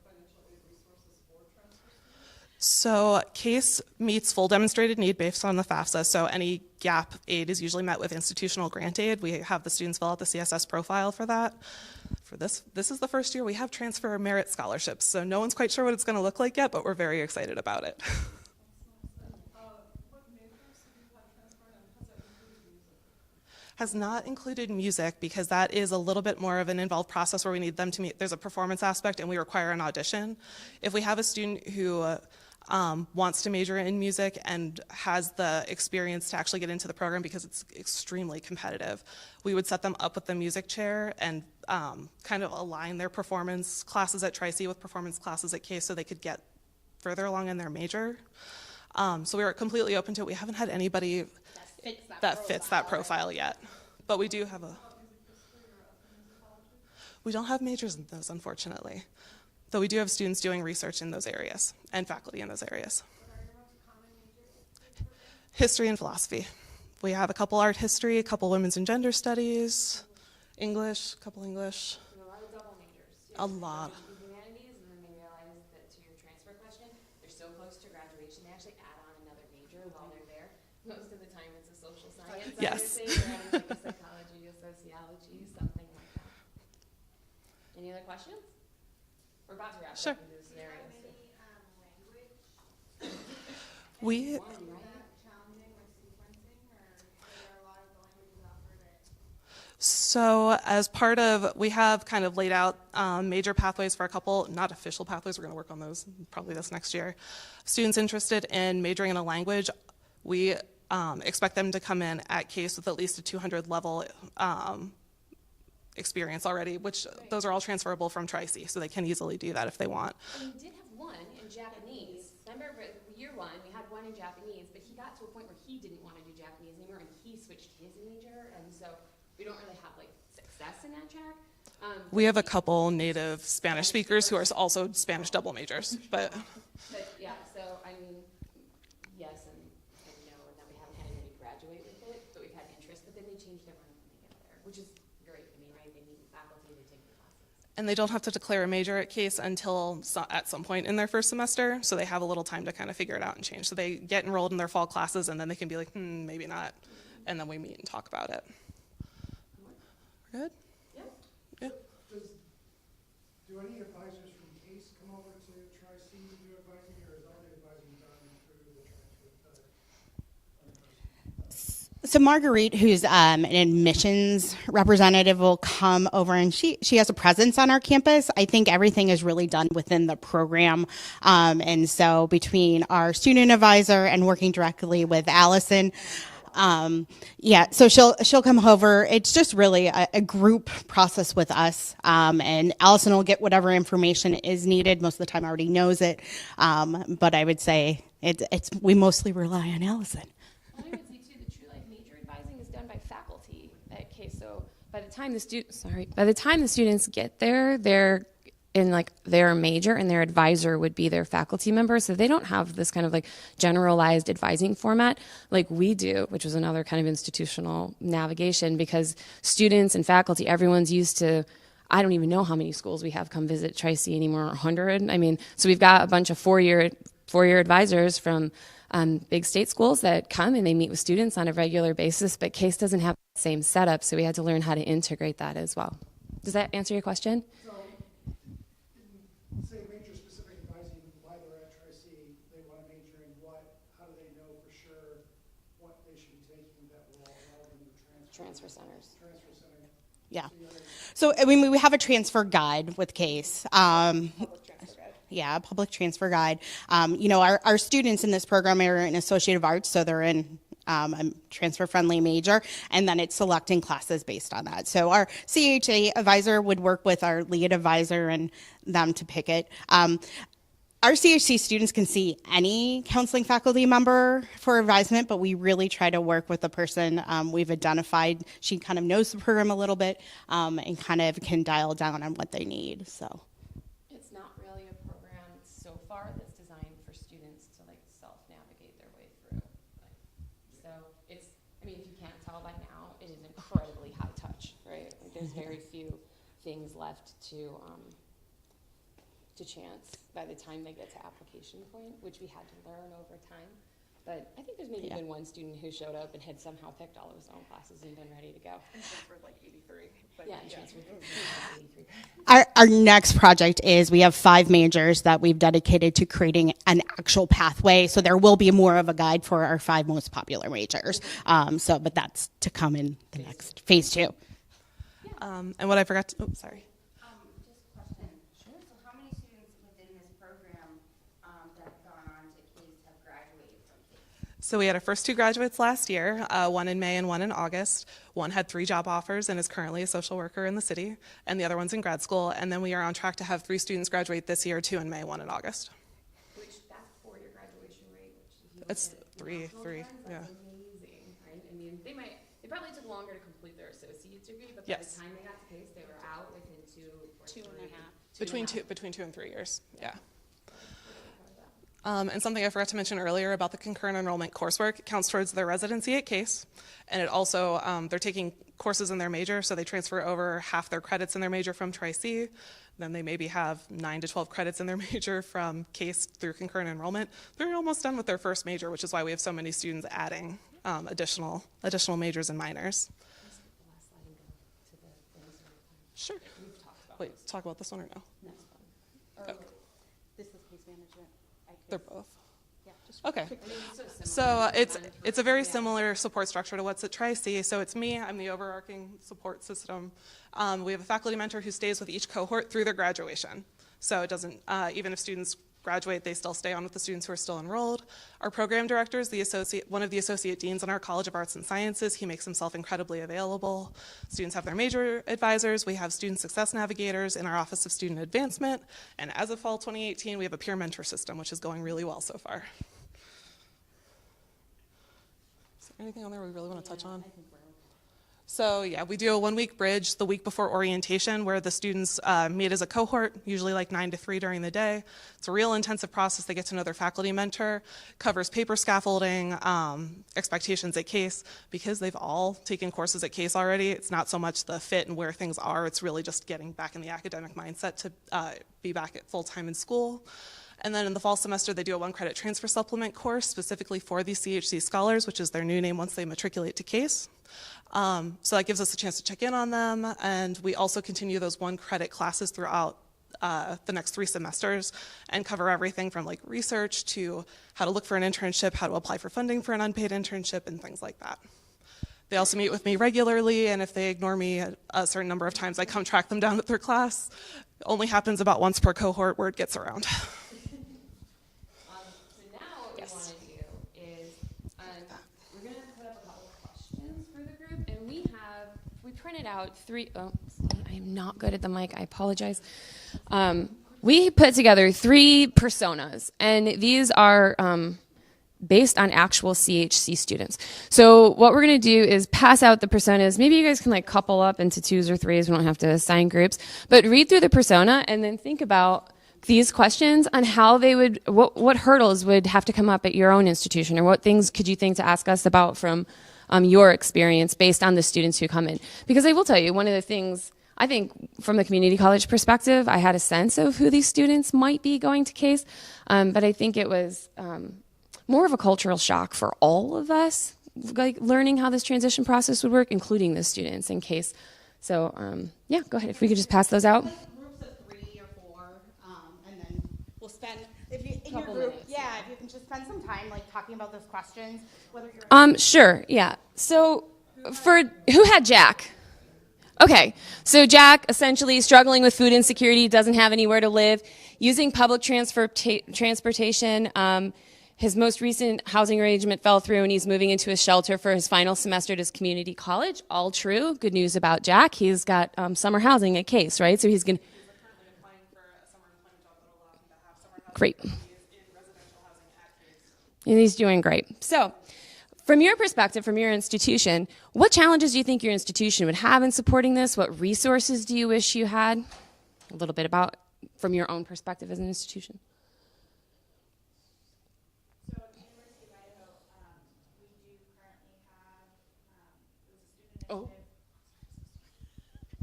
financial aid resources for transfer students? So Case meets full demonstrated need based on the FAFSA, so any gap aid is usually met with institutional grant aid. We have the students fill out the CSS profile for that. For this is the first year we have transfer merit scholarships, so no one's quite sure what it's going to look like yet, but we're very excited about it. What majors have you had transferred, and has that included music? Has not included music because that is a little bit more of an involved process where we need them to meet, there's a performance aspect and we require an audition. If we have a student who wants to major in music and has the experience to actually get into the program because it's extremely competitive, we would set them up with the music chair and kind of align their performance classes at Tri-C with performance classes at Case so they could get further along in their major. So we are completely open to it. We haven't had anybody that fits that profile yet, but we do have we don't have majors in those, unfortunately. Though we do have students doing research in those areas and faculty in those areas. What are your most common majors? History and philosophy. We have a couple art history, a couple women's and gender studies, English, a couple English. And a lot of double majors. A lot. Humanities, and then they realize that to your transfer question, they're so close to graduation, they actually add on another major while they're there. Most of the time it's a social science. Yes. I would say, or like a psychology, a sociology, something like that. Any other questions? We're about to wrap Sure. up in this area. So. We Is that challenging with sequencing, or are there a lot of the languages offered? So as part of, we have kind of laid out major pathways for a couple, not official pathways, we're going to work on those probably this next year. Students interested in majoring in a language, we expect them to come in at Case with at least a 200 level experience already, which those are all transferable from Tri-C, so they can easily do that if they want. And we did have one in Japanese. Remember, year one, we had one in Japanese, but he got to a point where he didn't want to do Japanese anymore, and he switched his major, and so we don't really have like success in that track. We have a couple native Spanish speakers who are also Spanish double majors, but yeah, so I mean, yes and no, and that we haven't had anybody graduate with it, but we've had interest, but then they changed their mind when they get there, which is great. I mean, right, they need faculty to take the classes. and they don't have to declare a major at Case until at some point in their first semester, so they have a little time to kind of figure it out and change. So they get enrolled in their fall classes, and then they can be like, maybe not, and then we meet and talk about it. We're good? Yeah. Do any advisors from Case come over to Tri-C to do advising, or is all the advising done through the transfer? So Marguerite, who's an admissions representative, will come over, and she has a presence on our campus. I think everything is really done within the program. And so between our student advisor and working directly with Allison, Yeah, so she'll come over. It's just really a group process with us, and Allison will get whatever information is needed. Most of the time, already knows it, but I would say it's we mostly rely on Allison. And I would say too, the true major advising is done by faculty at Case. So by the time the students get there, they're in their major, and their advisor would be their faculty member. So they don't have this kind of generalized advising format like we do, which was another kind of institutional navigation, because students and faculty, everyone's used to, I don't even know how many schools we have come visit Tri-C anymore, 100. I mean, so we've got a bunch of four-year advisors from big state schools that come and they meet with students on a regular basis, but Case doesn't have the same setup, so we had to learn how to integrate that as well. Does that answer your question? Say major-specific advising, why they're at Tri-C, they want to major in what, how do they know for sure what they should be taking that will allow them to transfer? Transfer centers. Transfer center. Yeah. So I mean, we have a transfer guide with Case. Public transfer guide. Yeah, public transfer guide. Our students in this program are in Associate of Arts, so they're in a transfer-friendly major, and then it's selecting classes based on that. So our CHA advisor would work with our lead advisor and them to pick it. Our CHC students can see any counseling faculty member for advisement, but we really try to work with the person we've identified. She kind of knows the program a little bit and kind of can dial down on what they need. So. It's not really a program so far that's designed for students to self-navigate their way through. So it's, I mean, if you can't tell by now, it is incredibly high touch, right? There's very few things left to chance by the time they get to application point, which we had to learn over time. But I think there's maybe been one student who showed up and had somehow picked all of his own classes and been ready to go. And transferred 83. But Yeah, and transferred 83. Our next project is we have 5 majors that we've dedicated to creating an actual pathway. So there will be more of a guide for our 5 most popular majors. But that's to come in the next phase 2. And what I forgot to, sorry. Just a question. Sure. So how many students within this program that have gone on to Case have graduated from Case? So we had our first 2 graduates last year, one in May and one in August. One had 3 job offers and is currently a social worker in the city, and the other one's in grad school. And then we are on track to have 3 students graduate this year, 2 in May, 1 in August. Which that's 4-year graduation rate, which if you It's look at 3, national 3, trends, yeah. that's amazing, right? I mean, they probably took longer to complete their associate's degree, but by Yes. the time they got to Case, they were out within 2 or 3. 2.5. Between 2 and 3 years, yeah. And something I forgot to mention earlier about the concurrent enrollment coursework, it counts towards their residency at Case, and it also, they're taking courses in their major, so they transfer over half their credits in their major from Tri-C. Then they maybe have 9 to 12 credits in their major from Case through concurrent enrollment. They're almost done with their first major, which is why we have so many students adding additional majors and minors. Sure. Wait, talk about this one or no? Next one. This is case management. They're both. Yeah, just Okay. I mean, it's So it's a very similar support structure to what's at Tri-C. So it's me, I'm the overarching support system. We have a faculty mentor who stays with each cohort through their graduation. So it doesn't, even if students graduate, they still stay on with the students who are still enrolled. Our program director is one of the associate deans in our College of Arts and Sciences. He makes himself incredibly available. Students have their major advisors. We have student success navigators in our Office of Student Advancement. And as of fall 2018, we have a peer mentor system, which is going really well so far. Is there anything on there we really want to touch on? So yeah, we do a 1-week bridge the week before orientation where the students meet as a cohort, usually 9 to 3 during the day. It's a real intensive process. They get to know their faculty mentor, covers paper scaffolding, expectations at Case. Because they've all taken courses at Case already, it's not so much the fit and where things are, it's really just getting back in the academic mindset to be back at full-time in school. And then in the fall semester, they do a 1-credit transfer supplement course specifically for these CHC scholars, which is their new name once they matriculate to Case. So that gives us a chance to check in on them, and we also continue those 1-credit classes throughout the next 3 semesters and cover everything from research to how to look for an internship, how to apply for funding for an unpaid internship, and things like that. They also meet with me regularly, and if they ignore me a certain number of times, I come track them down at their class. It only happens about once per cohort where it gets around. So now what we want to do is we're going to put up a couple printed out I am not good at the mic, I apologize. We put together 3 personas, and these are based on actual CHC students. So what we're going to do is pass out the personas. Maybe you guys can like couple up into 2s or 3s. We don't have to assign groups, but read through the persona and then think about these questions on how they would, what hurdles would have to come up at your own institution, or what things could you think to ask us about from your experience based on the students who come in. Because I will tell you, one of the things, I think from the community college perspective, I had a sense of who these students might be going to CASE, but I think it was more of a cultural shock for all of us, like learning how this transition process would work, including the students in CASE. So yeah, go ahead, if we could just pass those out. Groups of 3 or 4, and then we'll spend, if you, in your Couple group, minutes, yeah, if you can just spend some time like talking about those questions, whether you're Sure, yeah. So for, who had Jack? Okay, so Jack essentially struggling with food insecurity, doesn't have anywhere to live, using public transportation. His most recent housing arrangement fell through, and he's moving into a shelter for his final semester at his community college. All true. Good news about Jack. He's got summer housing at CASE, right? So he's going to... Currently applying for a summer employment job that will allow him to have summer housing. Great. He is in residential housing at CASE. And he's doing great. So from your perspective, from your institution, what challenges do you think your institution would have in supporting this? What resources do you wish you had? A little bit about from your own perspective as an institution. So at the University of Idaho, we do currently have, it was a student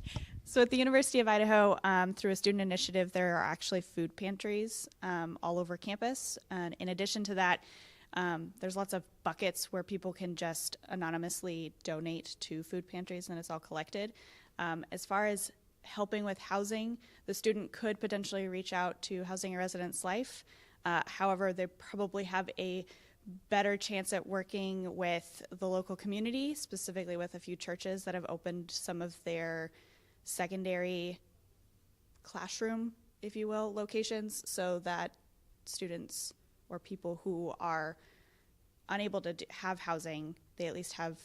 initiative. So at the University of Idaho, through a student initiative, there are actually food pantries all over campus. And in addition to that, there's lots of buckets where people can just anonymously donate to food pantries, and it's all collected. As far as helping with housing, the student could potentially reach out to Housing a Residence Life. However, they probably have a better chance at working with the local community, specifically with a few churches that have opened some of their secondary classroom, if you will, locations, so that students or people who are unable to have housing, they at least have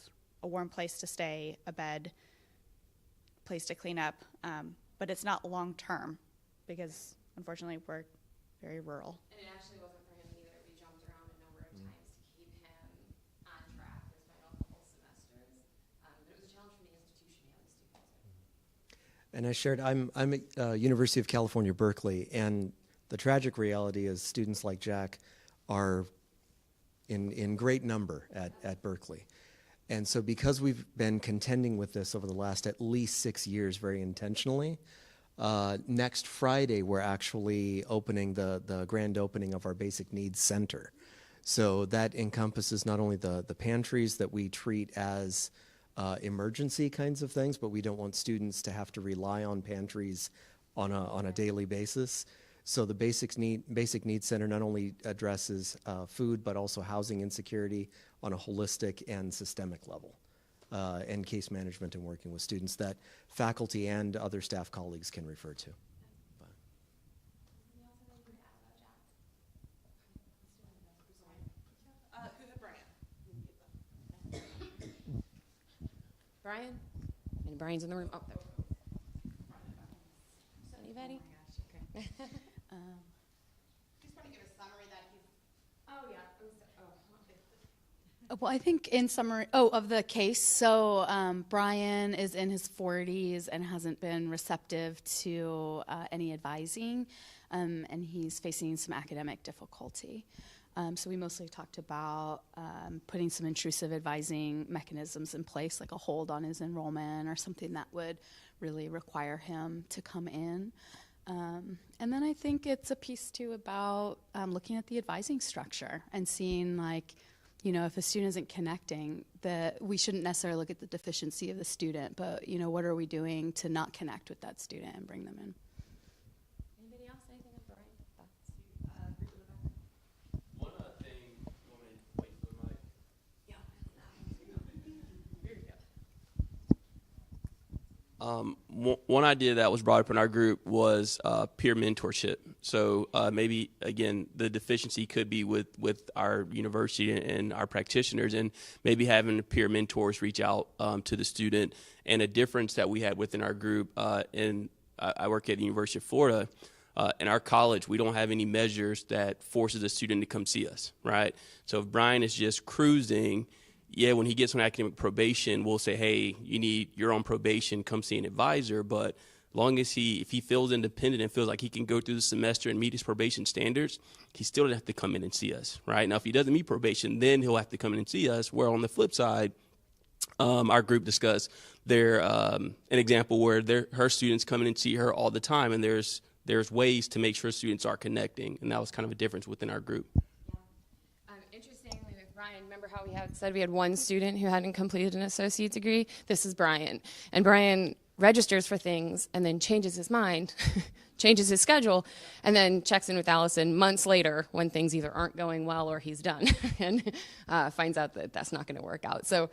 a warm place to stay, a bed, place to clean up, but it's not long term because unfortunately we're very rural. And it actually wasn't for him either. We jumped around a number of times to keep him on track his final couple semesters. But it was a challenge for the institution and the students. And I shared, I'm at University of California, Berkeley, and the tragic reality is students like Jack are in great number at Berkeley. And so because we've been contending with this over the last at least 6 years very intentionally, next Friday we're actually opening the grand opening of our Basic Needs Center. So that encompasses not only the pantries that we treat as emergency kinds of things, but we don't want students to have to rely on pantries on a daily basis. So the Basic Needs Center not only addresses food, but also housing insecurity on a holistic and systemic level, and case management and working with students that faculty and other staff colleagues can refer to. Who had Brian? Brian? And Brian's in the room. Oh, there. Anybody? just want to give a summary that he's. Oh, yeah. Well, I think in summary, of the case, so Brian is in his 40s and hasn't been receptive to any advising, and he's facing some academic difficulty. So we mostly talked about putting some intrusive advising mechanisms in place, like a hold on his enrollment or something that would really require him to come in. And then I think it's a piece too about looking at the advising structure and seeing, like, you know, if a student isn't connecting, that we shouldn't necessarily look at the deficiency of the student, but, you know, what are we doing to not connect with that student and bring them in? Anybody else? Anything on Brian? One thing, want me to wait for the mic? Yeah. One idea that was brought up in our group was peer mentorship. So maybe, again, the deficiency could be with our university and our practitioners, and maybe having peer mentors reach out to the student. And a difference that we had within our group, I work at the University of Florida. In our college, we don't have any measures that forces a student to come see us, right? So if Brian is just cruising, when he gets on academic probation, we'll say, hey, you're on probation, come see an advisor. But long as if he feels independent and feels like he can go through the semester and meet his probation standards, he still doesn't have to come in and see us, right? Now, if he doesn't meet probation, then he'll have to come in and see us, where on the flip side, our group discussed an example where her students come in and see her all the time, and there's ways to make sure students are connecting, and that was kind of a difference within our group. Interestingly, with Brian, remember how we said we had one student who hadn't completed an associate degree? This is Brian. And Brian registers for things and then changes his mind, changes his schedule, and then checks in with Allison months later when things either aren't going well or he's done, and finds out that that's not going to work out. So,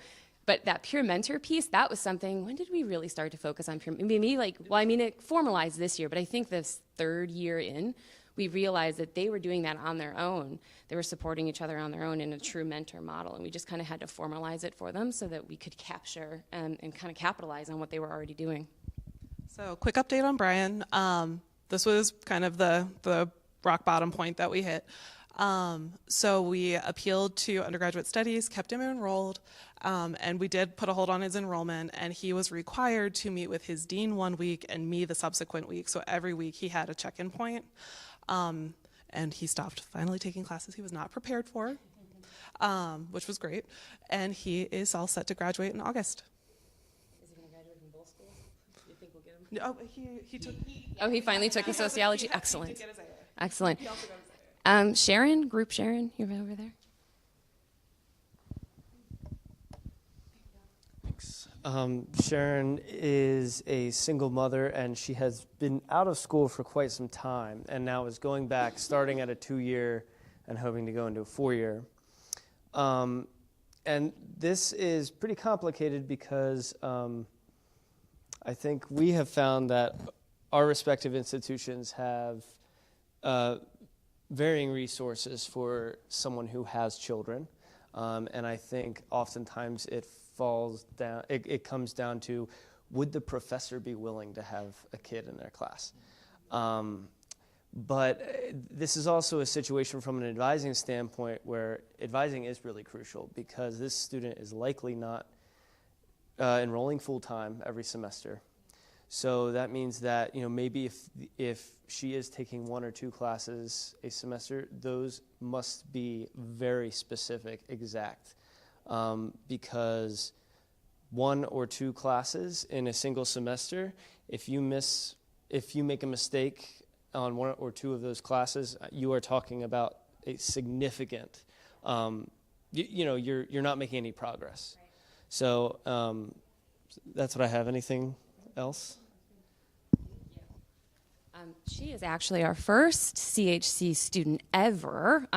but that peer mentor piece, that was something, when did we really start to focus on peer? Maybe it formalized this year, but I think this third year in, we realized that they were doing that on their own. They were supporting each other on their own in a true mentor model, and we just kind of had to formalize it for them so that we could capture and kind of capitalize on what they were already doing. So quick update on Brian. This was kind of the rock bottom point that we hit. So we appealed to undergraduate studies, kept him enrolled, and we did put a hold on his enrollment, and he was required to meet with his dean one week and me the subsequent week. So every week he had a check-in point, and he stopped finally taking classes he was not prepared for, which was great. And he is all set to graduate in August. Is he going to graduate from both schools? Do you think we'll get him? No, he took. He finally took the sociology. Excellent. He did get his AA. Excellent. He also got his AA. Sharon, group Sharon, you're over there. Thanks. Sharon is a single mother, and she has been out of school for quite some time, and now is going back, starting at a 2-year and hoping to go into a 4-year. And this is pretty complicated because I think we have found that our respective institutions have varying resources for someone who has children, and I think oftentimes it comes down to, would the professor be willing to have a kid in their class? But this is also a situation from an advising standpoint where advising is really crucial, because this student is likely not enrolling full-time every semester. So that means that, maybe if she is taking 1 or 2 classes a semester, those must be very specific, exact. Because 1 or 2 classes in a single semester, if you make a mistake on 1 or 2 of those classes, you are talking about a significant, you're not making any progress. Right. So that's what I have. Anything else? She is actually our first CHC student ever,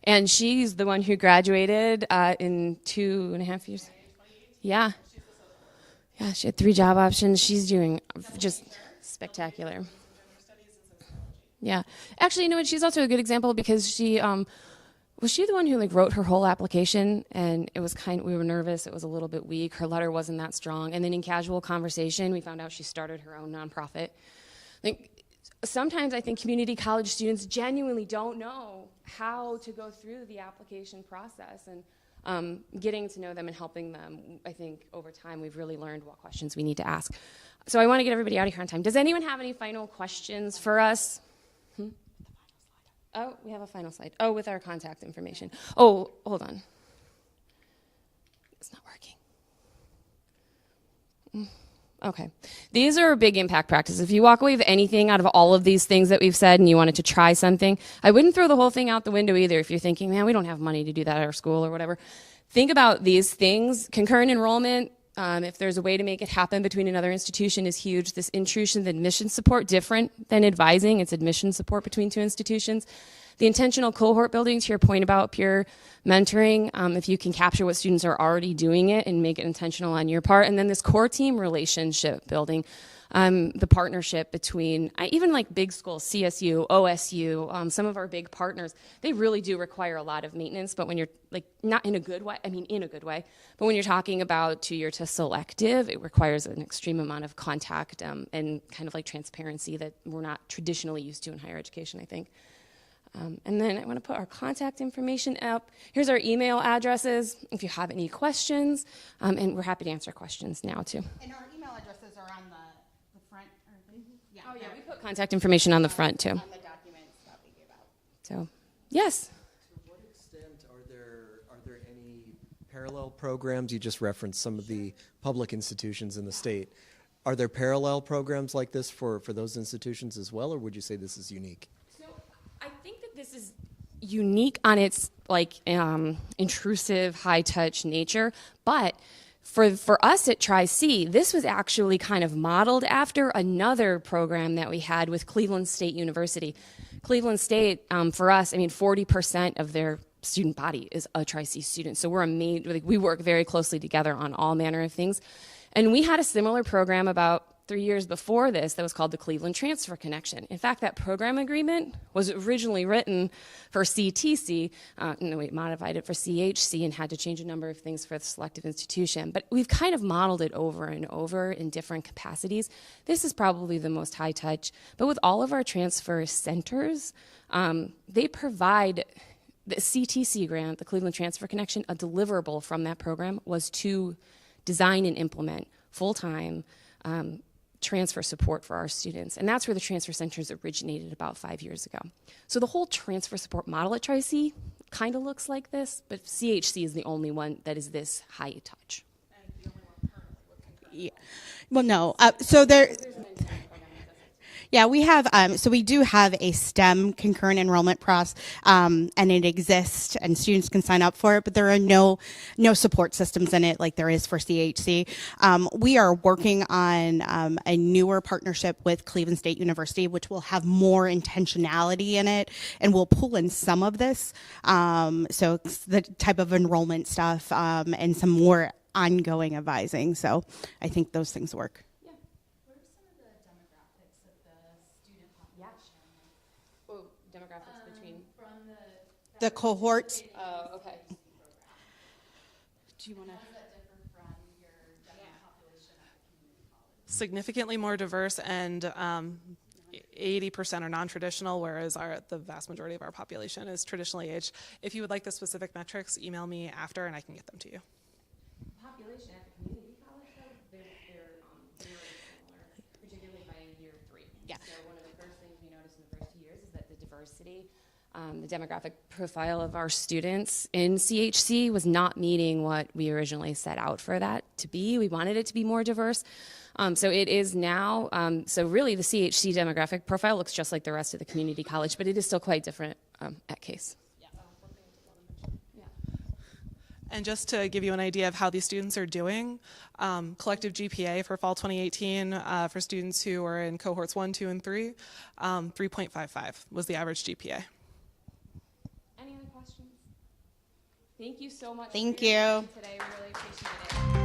and she's the one who graduated in 2.5 years. Yeah, she had 3 job options. She's doing just spectacular. Yeah, actually, you know what? She's also a good example because she was she the one who wrote her whole application, and it was we were nervous. It was a little bit weak. Her letter wasn't that strong, and then in casual conversation, we found out she started her own nonprofit. Sometimes I think community college students genuinely don't know how to go through the application process, and getting to know them and helping them, I think over time we've really learned what questions we need to ask. So I want to get everybody out of here on time. Does anyone have any final questions for us? Oh, we have a final slide. Oh, with our contact information. Oh, hold on. It's not working. Okay. These are big impact practices. If you walk away with anything out of all of these things that we've said and you wanted to try something, I wouldn't throw the whole thing out the window either if you're thinking, man, we don't have money to do that at our school or whatever. Think about these things. Concurrent enrollment, if there's a way to make it happen between another institution, is huge. This intrusion admission support, different than advising. It's admission support between 2 institutions. The intentional cohort building, to your point about peer mentoring, if you can capture what students are already doing it and make it intentional on your part. And then this core team relationship building, the partnership between even like big schools, CSU, OSU, some of our big partners, they really do require a lot of maintenance. But when you're like, not in a good way, I mean in a good way, but when you're talking about 2-year to selective, it requires an extreme amount of contact and kind of like transparency that we're not traditionally used to in higher education, I think. And then I want to put our contact information up. Here's our email addresses if you have any questions, and we're happy to answer questions now too. And our email addresses are on the front. Yeah. Oh yeah, we put contact information on the front too. On the documents that we give out. So, yes. To what extent are there any parallel programs? You just referenced some of the public institutions in the state. Are there parallel programs like this for those institutions as well, or would you say this is unique? So I think that this is unique on its like intrusive, high-touch nature, but for us at Tri-C, this was actually kind of modeled after another program that we had with Cleveland State University. Cleveland State, for us, I mean, 40% of their student body is a Tri-C student. So we work very closely together on all manner of things. And we had a similar program about 3 years before this that was called the Cleveland Transfer Connection. In fact, that program agreement was originally written for CTC, and then we modified it for CHC and had to change a number of things for the selective institution. But we've kind of modeled it over and over in different capacities. This is probably the most high touch. But with all of our transfer centers, they provide the CTC grant, the Cleveland Transfer Connection. A deliverable from that program was to design and implement full-time transfer support for our students. And that's where the transfer centers originated about 5 years ago. So the whole transfer support model at Tri-C kind of looks like this, but CHC is the only one that is this high touch. Yeah. Well, no. So there. Yeah, we have, so we do have a STEM concurrent enrollment process, and it exists, and students can sign up for it, but there are no support systems in it like there is for CHC. We are working on a newer partnership with Cleveland State University, which will have more intentionality in it, and we'll pull in some of this, so the type of enrollment stuff, and some more ongoing advising. So I think those things work. Demographics between The cohorts. Oh, okay. Do you want to? Significantly more diverse, and 80% are non-traditional, whereas the vast majority of our population is traditionally aged. If you would like the specific metrics, email me after and I can get them to you. Population at the community college, they're very similar, particularly by year 3. Yeah. So one of the first things we noticed in the first 2 years is that the diversity, the demographic profile of our students in CHC was not meeting what we originally set out for that to be. We wanted it to be more diverse. So it is now, so really the CHC demographic profile looks just like the rest of the community college, but it is still quite different at Case. And just to give you an idea of how these students are doing, collective GPA for fall 2018 for students who are in cohorts 1, 2, and 3, 3.55 was the average GPA. Any other questions? Thank you so much. Thank for your you. attention today. We really appreciate it.